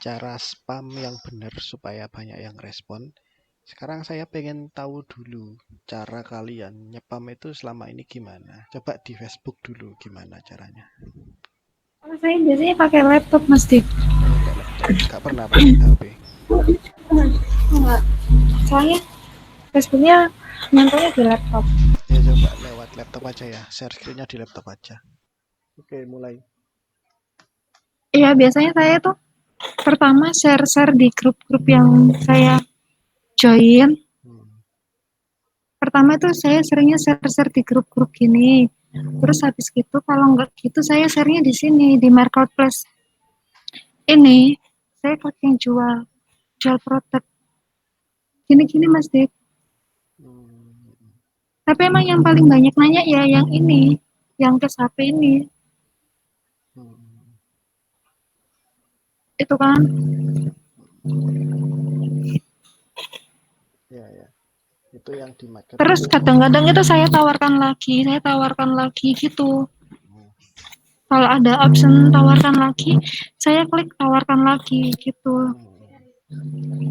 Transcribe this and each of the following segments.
Cara spam yang benar supaya banyak yang respon. Sekarang saya pengen tahu dulu cara kalian nyepam itu selama ini gimana. Coba di Facebook dulu gimana caranya. Kalau saya biasanya pakai laptop Mas Dik. Oh, pakai laptop, nggak pernah pakai HP. Enggak, saya Facebooknya nyantolnya di laptop. Ya coba lewat laptop aja ya, share screen-nya di laptop aja. Oke, mulai. Iya, biasanya saya tuh pertama share-share di grup-grup yang saya join. Hmm. Pertama tuh saya seringnya share-share di grup-grup gini. Terus habis gitu kalau nggak gitu saya share-nya di sini di marketplace. Ini saya klik yang jual produk gini-gini Mas Dik. Hmm. Tapi emang yang paling banyak nanya ya yang ini, yang tes HP ini. Hmm. Itu kan. Ya ya, itu yang di Terus marketplace. kadang-kadang itu saya tawarkan lagi gitu. Hmm. Kalau ada option tawarkan lagi, saya klik tawarkan lagi gitu. Hmm.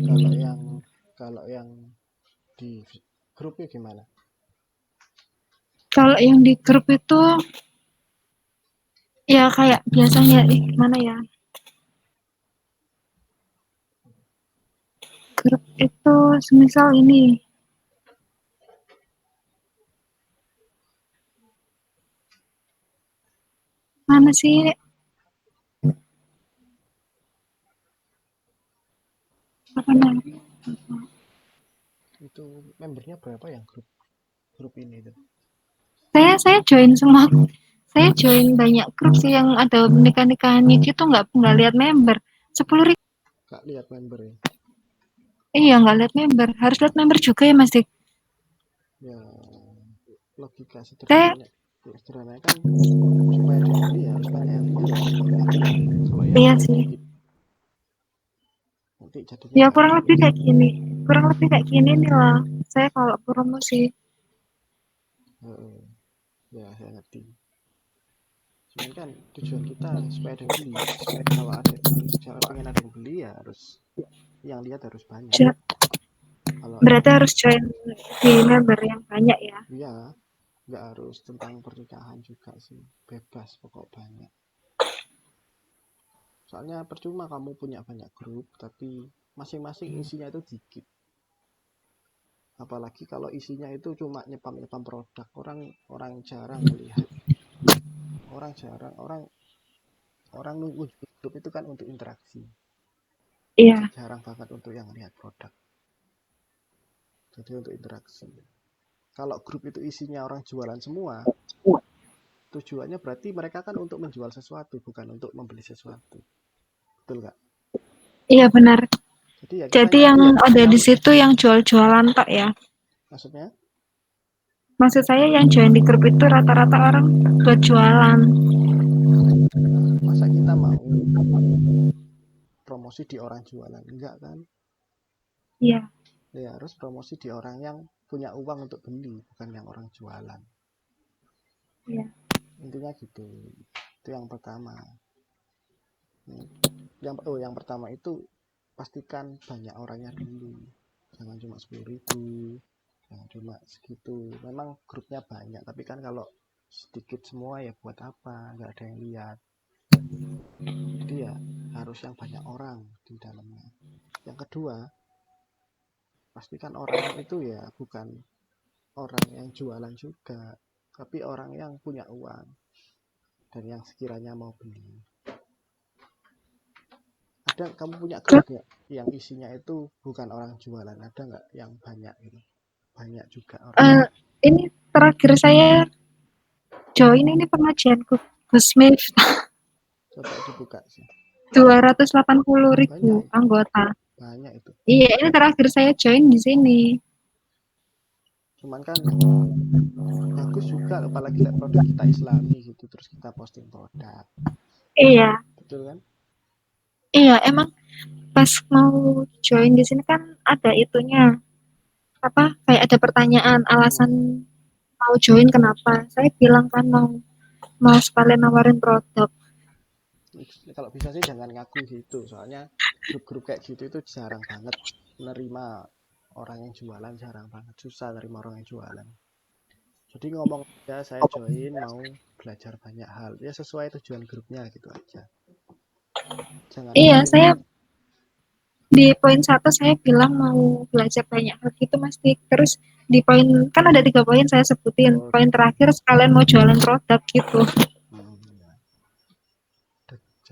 Kalau yang kalau yang di grupnya gimana? Kalau yang di grup itu ya kayak biasanya gimana ya? Grup itu semisal ini. Mana sih? Apa namanya? Itu membernya berapa yang grup grup ini tuh? Saya join semua. Saya join banyak grup sih yang ada nikah-nikahannya gitu nggak lihat member. 10.000. Kak lihat member ya. Iya nggak lihat member. Harus lihat member juga ya Mas Dik. Ya logika Saya sederhananya kan supaya ada yang beli ya harus banyak yang lihat. Kalau yang iya lihat sih. dikit nanti jadinya Ya nggak kurang beli. lebih kayak gini. Kurang lebih kayak gini nih lah. Saya kalau promosi. Ya saya ngerti. Cuman kan tujuan kita supaya ada yang beli. Kalau ada cara pengen ada yang beli ya harus yang lihat harus banyak. Kalau yang Berarti harus join di member yang banyak ya. ya nggak harus tentang pernikahan juga sih, bebas pokok banyak. Soalnya percuma kamu punya banyak grup tapi masing-masing isinya itu dikit. Apalagi kalau isinya itu cuma nyepam-nyepam produk, orang orang jarang melihat. Orang nunggu grup itu kan untuk interaksi. Iya. Jarang banget untuk yang lihat produk. Jadi untuk interaksi. Kalau grup itu isinya orang jualan semua, tujuannya berarti mereka kan untuk menjual sesuatu, bukan untuk membeli sesuatu. Betul nggak? Iya benar. Jadi ya kita Jadi yang iya, ada di situ yang jual-jualan tak ya. maksudnya Maksud saya yang join di grup itu rata-rata orang buat jualan. masa kita mau promosi di orang jualan? Enggak kan? Iya. Ya harus promosi di orang yang punya uang untuk beli, bukan yang orang jualan. Iya. Intinya gitu. Itu yang pertama. Yang pertama itu pastikan banyak orangnya dulu. Jangan cuma 10.000, jangan cuma segitu. Memang grupnya banyak, tapi kan kalau sedikit semua ya buat apa? Nggak ada yang lihat. Jadi ya harus yang banyak orang di dalamnya. Yang kedua, pastikan orangnya itu ya bukan orang yang jualan juga, tapi orang yang punya uang dan yang sekiranya mau beli. Ada kamu punya grup Terus nggak yang isinya itu bukan orang jualan? Ada nggak yang banyak gitu? Banyak juga orangnya. ini terakhir saya join ini pengajian Gusmif Coba dibuka sih. 280.000 Banyak itu. anggota. Banyak itu. Iya, ini terakhir saya join di sini. Cuman kan bagus juga apalagi lihat produk kita Islami gitu terus kita posting produk. Iya, Betul kan? iya emang pas mau join di sini kan ada itunya apa kayak ada pertanyaan alasan Hmm. mau join kenapa? Saya bilang kan mau sekalian nawarin produk. Kalau bisa sih jangan ngaku gitu, soalnya grup-grup kayak gitu itu jarang banget menerima orang yang jualan, jarang banget, susah nerima orang yang jualan. Jadi ngomong aja saya join mau belajar banyak hal, ya sesuai tujuan grupnya gitu aja, jangan Iya, mungkin. saya di poin 1 saya bilang mau belajar banyak hal gitu Mas Dik. Terus di poin, kan ada 3 poin saya sebutin. Oh, Poin terakhir sekalian mau jualan produk gitu. ya.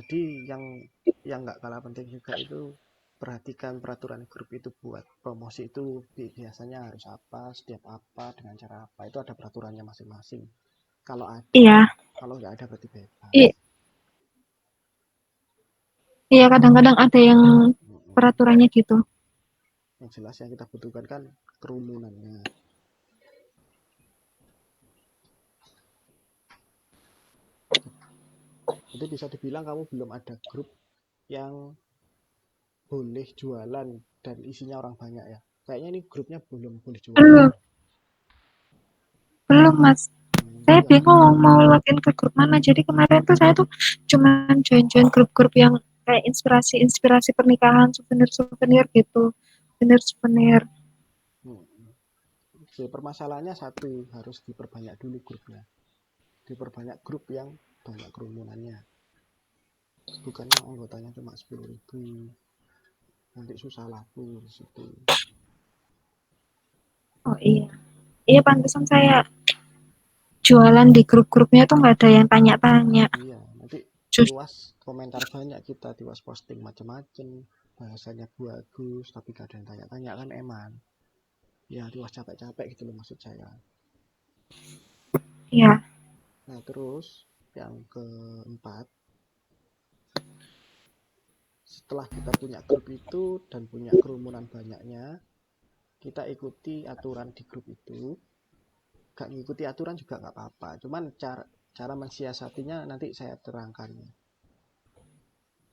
Jadi yang nggak kalah penting juga itu perhatikan peraturan grup itu, buat promosi itu biasanya harus apa, setiap apa, dengan cara apa, itu ada peraturannya masing-masing. Kalau ada, Iya, kalau nggak ada berarti bebas. i- iya kadang-kadang ada yang peraturannya gitu. Yang jelas yang kita butuhkan kan kerumunannya. Jadi bisa dibilang kamu belum ada grup yang boleh jualan dan isinya orang banyak ya. Kayaknya ini grupnya belum boleh jualan. Belum, belum Mas. Saya Iya. bingung mau login ke grup mana. Jadi kemarin tuh saya tuh cuman join-join grup-grup yang kayak inspirasi-inspirasi pernikahan, souvenir-souvenir gitu. Souvenir-souvenir. Jadi permasalahannya satu, harus diperbanyak dulu grupnya. Diperbanyak grup yang banyak kerumunannya. Bukan yang anggotanya cuma 10.000. Nanti susah laku di situ. Oh iya. Iya pantesan saya jualan di grup-grupnya tuh nggak ada yang tanya-tanya. Iya, nanti Just, tiwas komentar banyak, kita tiwas posting macem-macem, bahasanya bagus tapi gak ada yang tanya-tanya kan eman. Ya tiwas capek-capek gitu loh maksud saya. ya, Nah terus yang keempat, setelah kita punya grup itu dan punya kerumunan banyaknya, kita ikuti aturan di grup itu. Gak ngikuti aturan juga gak apa-apa, cuman cara cara mensiasatinya nanti saya terangkan.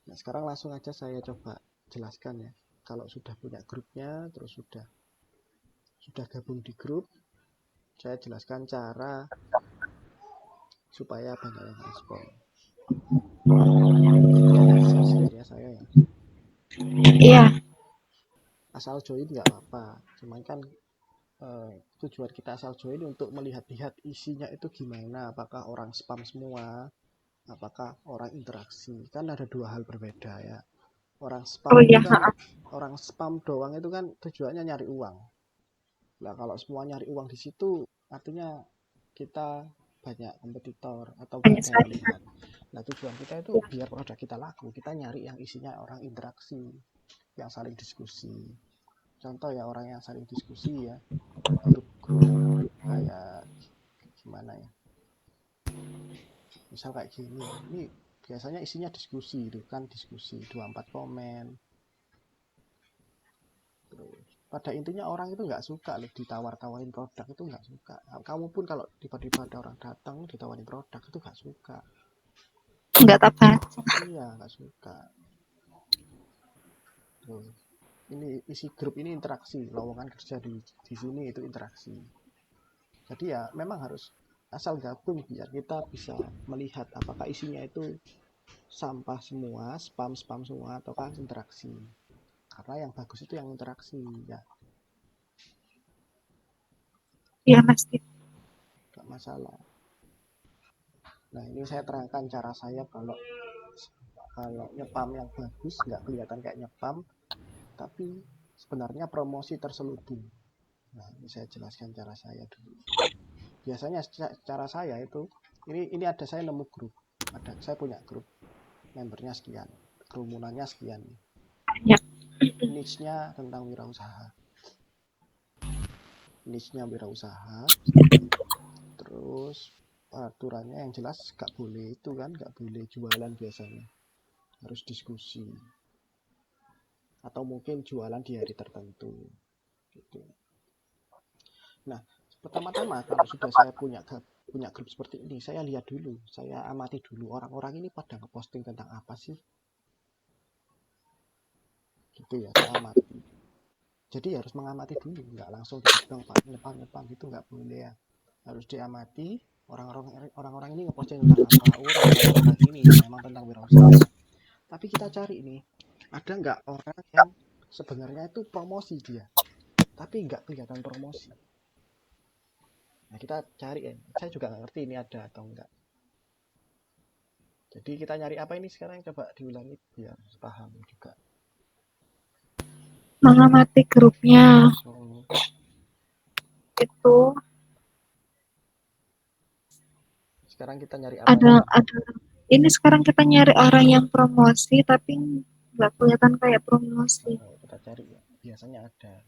Nah sekarang langsung aja saya coba jelaskan ya. Kalau sudah punya grupnya, terus sudah gabung di grup, saya jelaskan cara supaya banyak yang respon. Nanti ada share screen ya saya ya. iya, Asal join nggak apa-apa, cuman kan tujuan kita asal join untuk melihat-lihat isinya itu gimana, apakah orang spam semua, apakah orang interaksi. Kan ada dua hal berbeda ya. Orang spam oh itu iya, kan, orang spam doang itu kan tujuannya nyari uang. Nah kalau semua nyari uang di situ, artinya kita banyak kompetitor atau nggak banyak ada yang sekali. melihat. Nah tujuan kita itu biar produk kita laku, kita nyari yang isinya orang interaksi, yang saling diskusi. Contoh ya, orang yang saling diskusi ya, grup-grup kayak gimana ya, misal kayak gini ya, ini biasanya isinya diskusi itu kan, diskusi 24 komen. Terus pada intinya orang itu nggak suka loh ditawar-tawarin produk, itu nggak suka. Kamu pun kalau tiba-tiba ada orang datang ditawarin produk itu nggak suka. Nggak tabat. Iya nggak suka. Terus ini isi grup ini interaksi, lowongan kerja di sini itu interaksi. Jadi ya memang harus asal gabung biar kita bisa melihat apakah isinya itu sampah semua, spam-spam semua, ataukah interaksi. Karena yang bagus itu yang interaksi ya, Iya Mas. gak masalah. Nah ini saya terangkan cara saya kalau nyepam yang bagus, nggak kelihatan kayak nyepam, tapi sebenarnya promosi terselubung. Nah ini saya jelaskan cara saya dulu. Biasanya cara saya itu, ini ada, saya nemu grup, ada saya punya grup, membernya sekian, kerumunannya sekian, Ya, niche-nya tentang wirausaha, niche-nya wirausaha. Terus aturannya yang jelas gak boleh itu kan, gak boleh jualan biasanya, harus diskusi atau mungkin jualan di hari tertentu gitu. Nah pertama-tama kalau sudah saya punya grup seperti ini, saya lihat dulu, saya amati dulu orang-orang ini pada ngeposting tentang apa sih gitu ya, saya amati. Jadi harus mengamati dulu, nggak langsung tiba-tiba nyepam gitu, nggak boleh ya, harus diamati. orang-orang ini ngeposting tentang apa, rata-rata tentang ini, memang tentang wirausaha. Tapi kita cari nih, ada nggak orang yang sebenarnya itu promosi dia, tapi nggak kelihatan promosi. Nah kita cari ya, saya juga nggak ngerti ini ada atau enggak. Jadi kita nyari apa ini sekarang, coba diulangi biar paham juga. Mengamati grupnya Oh, itu sekarang kita nyari apa ada nih? ada ini sekarang kita nyari orang yang promosi tapi nggak kelihatan kayak promosi. Kita cari ya, biasanya ada.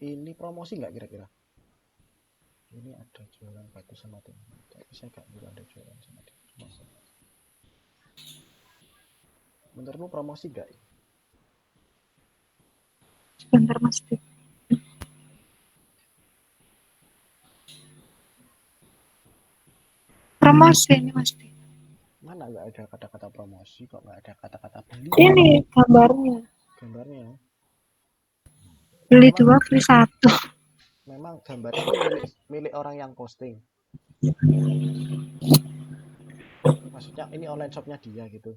Ini promosi nggak kira-kira? Ini ada jualan batu sama timah, tapi saya nggak bilang ada jualan sama timah. Menurutmu promosi nggak? Sebentar Mas Dik. Promosi ini Mas Dik. Mana nggak ada kata-kata promosi, kok nggak ada kata-kata beli? Ini gambarnya. Gambarnya Beli memang 2 free 1. memang gambarnya itu milik milik orang yang posting. Maksudnya ini online shopnya dia gitu.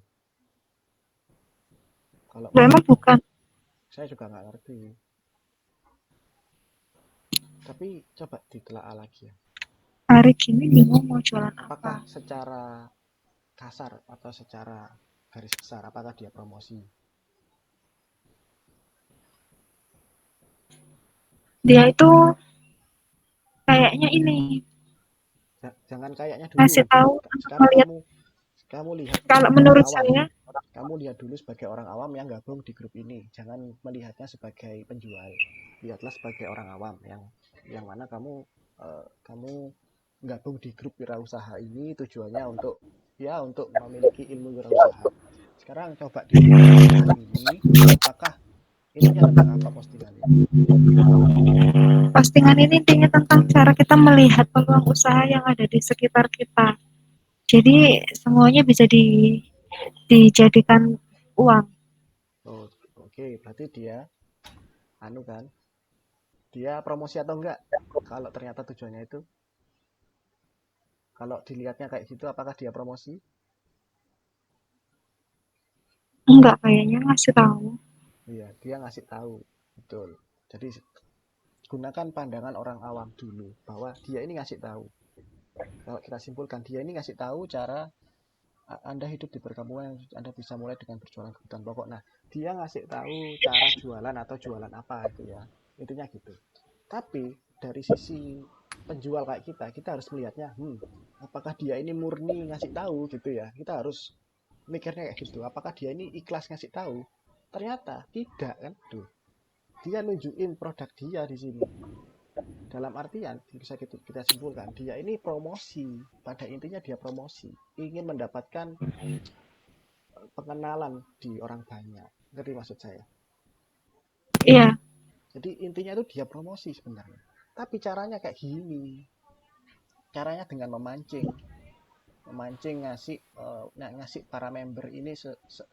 Kalau Memang bukan. saya juga nggak ngerti. Tapi coba ditelaah lagi ya. Hari gini bingung mau jualan Apakah apa. secara kasar atau secara garis besar apakah dia promosi? Dia itu kayaknya ini Jangan kayaknya ngasih dulu. tahu untuk Sekarang melihat. kamu lihat Kalau sebagai orang menurut awam. saya, Kamu lihat dulu sebagai orang awam yang gabung di grup ini. Jangan melihatnya sebagai penjual. Lihatlah sebagai orang awam yang mana kamu gabung di grup wirausaha ini tujuannya untuk memiliki ilmu wirausaha. Sekarang coba dilihat postingan ini, apakah intinya tentang apa postingannya? postingan ini intinya tentang cara kita melihat peluang usaha yang ada di sekitar kita. Jadi semuanya bisa dijadikan uang. Oh, oke, berarti dia kan? Dia promosi atau enggak? Kalau ternyata tujuannya itu, kalau dilihatnya kayak gitu, apakah dia promosi? Enggak, kayaknya ngasih tahu. Iya, dia ngasih tahu, betul. Jadi gunakan pandangan orang awam dulu bahwa dia ini ngasih tahu. Kalau kita simpulkan, dia ini ngasih tahu cara Anda hidup di perkampungan, Anda bisa mulai dengan berjualan kebutuhan pokok. Nah, dia ngasih tahu cara jualan atau jualan apa itu ya. Intinya gitu. Tapi dari sisi penjual kayak kita harus melihatnya, apakah dia ini murni ngasih tahu gitu ya. Kita harus mikirnya kayak gitu. Apakah dia ini ikhlas ngasih tahu? Ternyata tidak kan. Tuh. Dia nunjukin produk dia di sini. Dalam artian bisa kita simpulkan dia ini promosi. Pada intinya dia promosi, ingin mendapatkan pengenalan di orang banyak. Ngerti maksud saya? Iya, Jadi intinya itu dia promosi sebenarnya. Tapi caranya kayak gini. Caranya dengan memancing ngasih para member ini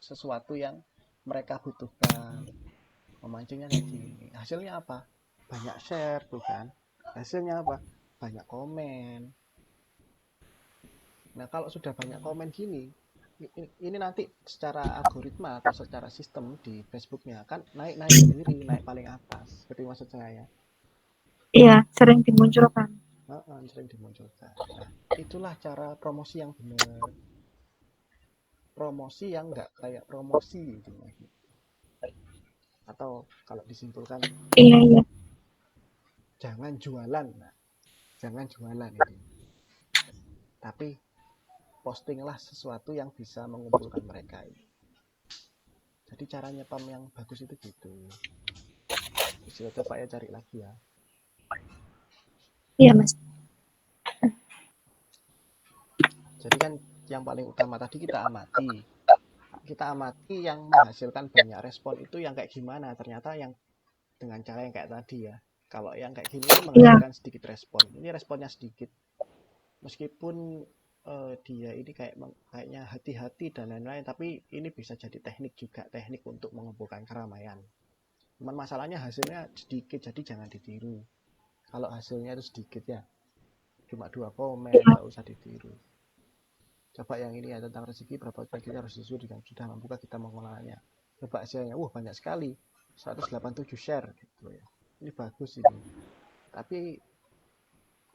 sesuatu yang mereka butuhkan. Memancingnya kayak gini. Hasilnya apa? Banyak share tuh kan. Hasilnya apa? Banyak komen. Nah, kalau sudah banyak komen gini, ini nanti secara algoritma atau secara sistem di Facebooknya kan naik sendiri, naik paling atas. Seperti maksud saya. iya, sering dimunculkan. Sering dimunculkan. Nah, itulah cara promosi yang benar. Promosi yang nggak kayak promosi gitu. Atau kalau disimpulkan, Iya, iya. jangan jualan. Nah, jangan jualan itu. Tapi postinglah sesuatu yang bisa mengumpulkan mereka ini. Jadi cara nyepam yang bagus itu gitu. Bisa coba ya cari lagi ya. Iya, Mas. Jadi kan yang paling utama tadi kita amati yang menghasilkan banyak respon itu yang kayak gimana. Ternyata yang dengan cara yang kayak tadi ya, kalau yang kayak gini ini Iya, menghasilkan sedikit respon, ini responnya sedikit, meskipun dia ini kayaknya hati-hati dan lain-lain, tapi ini bisa jadi teknik untuk mengumpulkan keramaian. Cuman masalahnya hasilnya sedikit, jadi jangan ditiru. Kalau hasilnya itu sedikit ya, cuma 2 komen, Iya. nggak usah ditiru. Coba yang ini ya tentang rezeki, berapa kita harus sudah membuka kita mengelolanya. Coba hasilnya, banyak sekali, 187 share gitu ya. Ini bagus ini. Tapi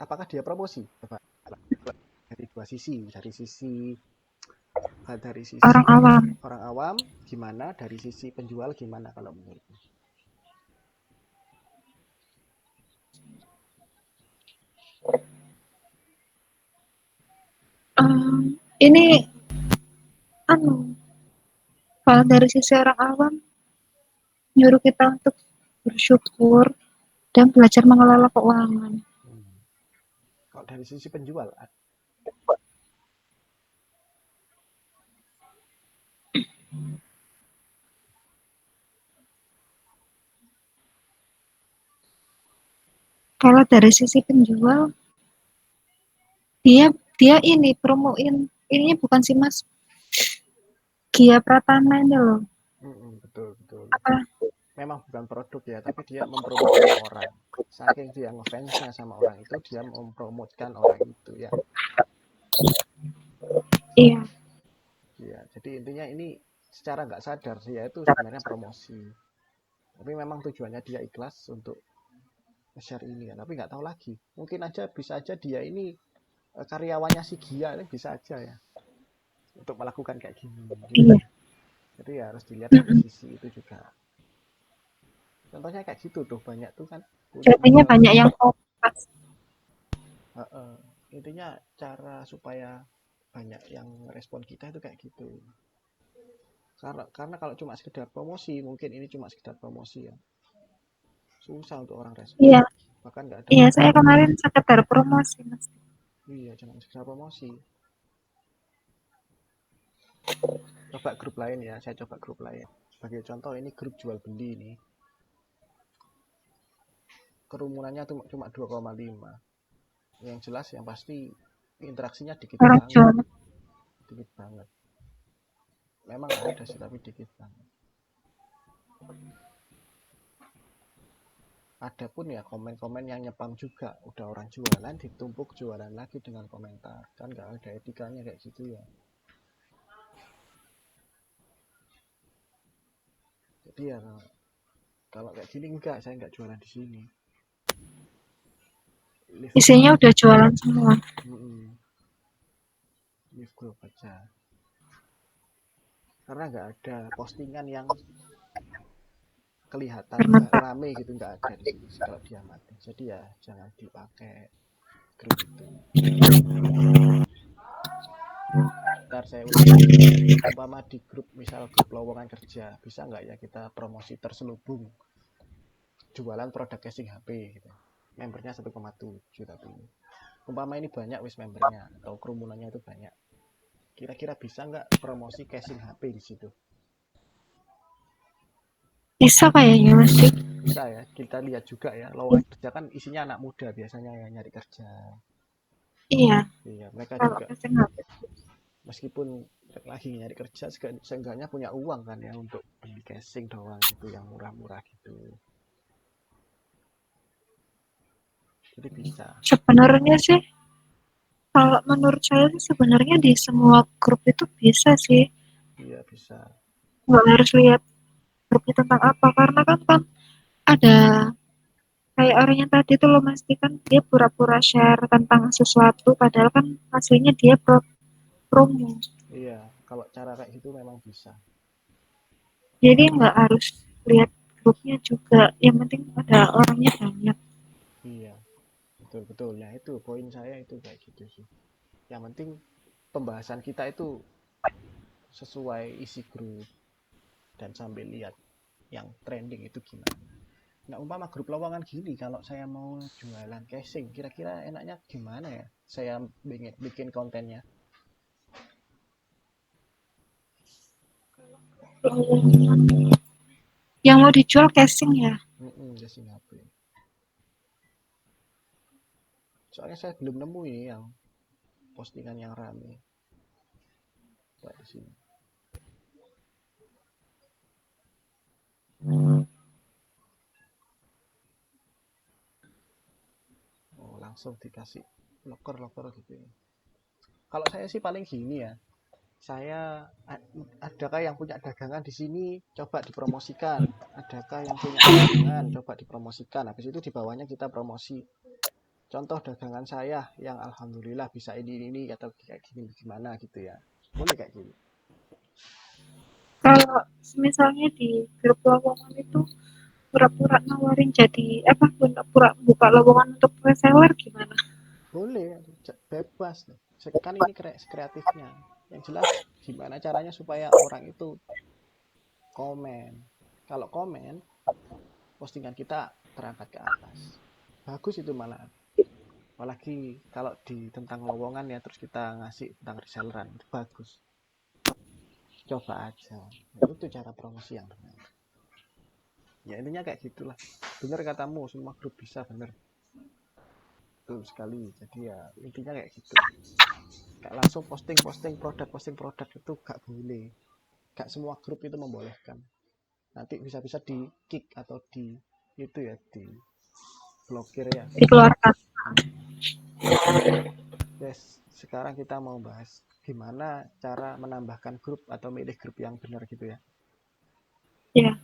apakah dia promosi? Coba dari dua sisi, dari sisi Orang awam. orang awam gimana, dari sisi penjual gimana kalau menurutmu? Ini anu, kalau dari sisi orang awam nyuruh kita untuk bersyukur dan belajar mengelola keuangan. Hmm. Kalau dari sisi penjual, Kalau dari sisi penjual, dia dia ini promoin, ininya bukan sih Mas, Gia Pratama ini loh. betul betul. Apa? Memang bukan produk ya, tapi dia mempromotkan orang. Saking dia ngefansnya sama orang itu, dia mempromotkan orang itu ya. Iya. Ya, jadi intinya ini secara nggak sadar dia itu sebenarnya promosi. Tapi memang tujuannya dia ikhlas untuk share ini ya. Tapi nggak tahu lagi. Mungkin aja bisa aja dia ini karyawannya si Gia ini bisa aja ya untuk melakukan kayak gini. Gitu. Iya. Jadi ya harus dilihat dari Mm-mm. sisi itu juga. Contohnya kayak gitu tuh banyak tuh kan punya Jadinya modal. banyak yang kompas. Intinya cara supaya banyak yang respon kita itu kayak gitu. Karena kalau cuma sekedar promosi, mungkin ini cuma sekedar promosi ya. Susah untuk orang respon. Iya. Bahkan nggak ada Iya, yang saya kemarin sekedar promosi Mas. iya cuma sekedar promosi. Coba grup lain ya, saya coba grup lain. Sebagai contoh ini grup jual beli ini. Kerumunannya cuma 2,5. Yang jelas yang pasti interaksinya dikit Orang banget. jual. Dikit banget. Memang ada sih tapi dikit banget. Ada pun ya komen-komen yang nyepam juga. Udah orang jualan ditumpuk jualan lagi dengan komentar. Kan nggak ada etikanya kayak gitu ya. Jadi ya kalau kayak gini enggak, saya nggak jualan di sini. Live group Isinya udah aja. jualan semua. Live group aja. Karena nggak ada postingan yang kelihatan Bermanfaat. rame gitu, nggak ada di sini kalau diamati. Jadi ya jangan dipakai grup itu. Ntar saya ulang lagi. Umpama di grup, misal grup lowongan kerja, bisa nggak ya kita promosi terselubung jualan produk casing HP gitu. Membernya 1,7 tapi umpama ini banyak wis membernya atau kerumunannya itu banyak. Kira-kira bisa nggak promosi casing HP di situ? Bisa kayaknya Mas. Bisa ya, kita lihat juga ya. Lowongan kerja kan isinya anak muda biasanya yang nyari kerja. Iya. Iya, mereka Kalau juga casing HP. meskipun lagi nyari kerja, seenggaknya punya uang kan ya untuk beli casing doang gitu yang murah-murah gitu. Jadi bisa. Sebenarnya sih, kalau menurut saya sih sebenarnya di semua grup itu bisa sih. Iya bisa. Nggak harus lihat grupnya tentang apa. Karena kan ada kayak orang yang tadi tuh lo memastikan dia pura-pura share tentang sesuatu. Padahal kan aslinya dia promo. Iya, kalau cara kayak gitu memang bisa. Jadi nggak harus lihat grupnya juga. Yang penting ada orangnya banyak. Iya, betul-betul. Nah itu poin saya itu kayak gitu sih. Yang penting pembahasan kita itu sesuai isi grup dan sambil lihat yang trending itu gimana. Nah, umpama grup lowongan gini, kalau saya mau jualan casing, kira-kira enaknya gimana ya? Saya bikin kontennya. Yang mau dijual casing ya. Casing HP. Soalnya saya belum nemu ini yang postingan yang rame. Coba di sini. langsung dikasih loker gitu ya. Kalau saya sih paling gini ya, saya adakah yang punya dagangan di sini coba dipromosikan, adakah yang punya dagangan coba dipromosikan, habis itu di bawahnya kita promosi contoh dagangan saya yang alhamdulillah bisa ini atau kayak gini gimana gitu ya, boleh kayak gini. Kalau misalnya di grup lowongan itu pura-pura nawarin jadi apa, pura-pura buka lowongan untuk reseller gimana? Boleh, bebas nih. Kan ini kreatifnya. Yang jelas gimana caranya supaya orang itu komen. Kalau komen, postingan kita terangkat ke atas. Bagus itu malah. Apalagi kalau di tentang lowongan ya, terus kita ngasih tentang reselleran, itu bagus. Coba aja. Itu cara promosi yang benar. Ya intinya kayak gitulah. Bener katamu, semua grup bisa, bener. Betul sekali. Jadi ya intinya kayak gitu. Kayak langsung posting produk itu gak boleh. Gak semua grup itu membolehkan. Nanti bisa-bisa di kick atau di itu ya, di blokir ya. Dikeluarkan. Yes, sekarang kita mau bahas gimana cara menambahkan grup atau milih grup yang benar gitu ya. Ya.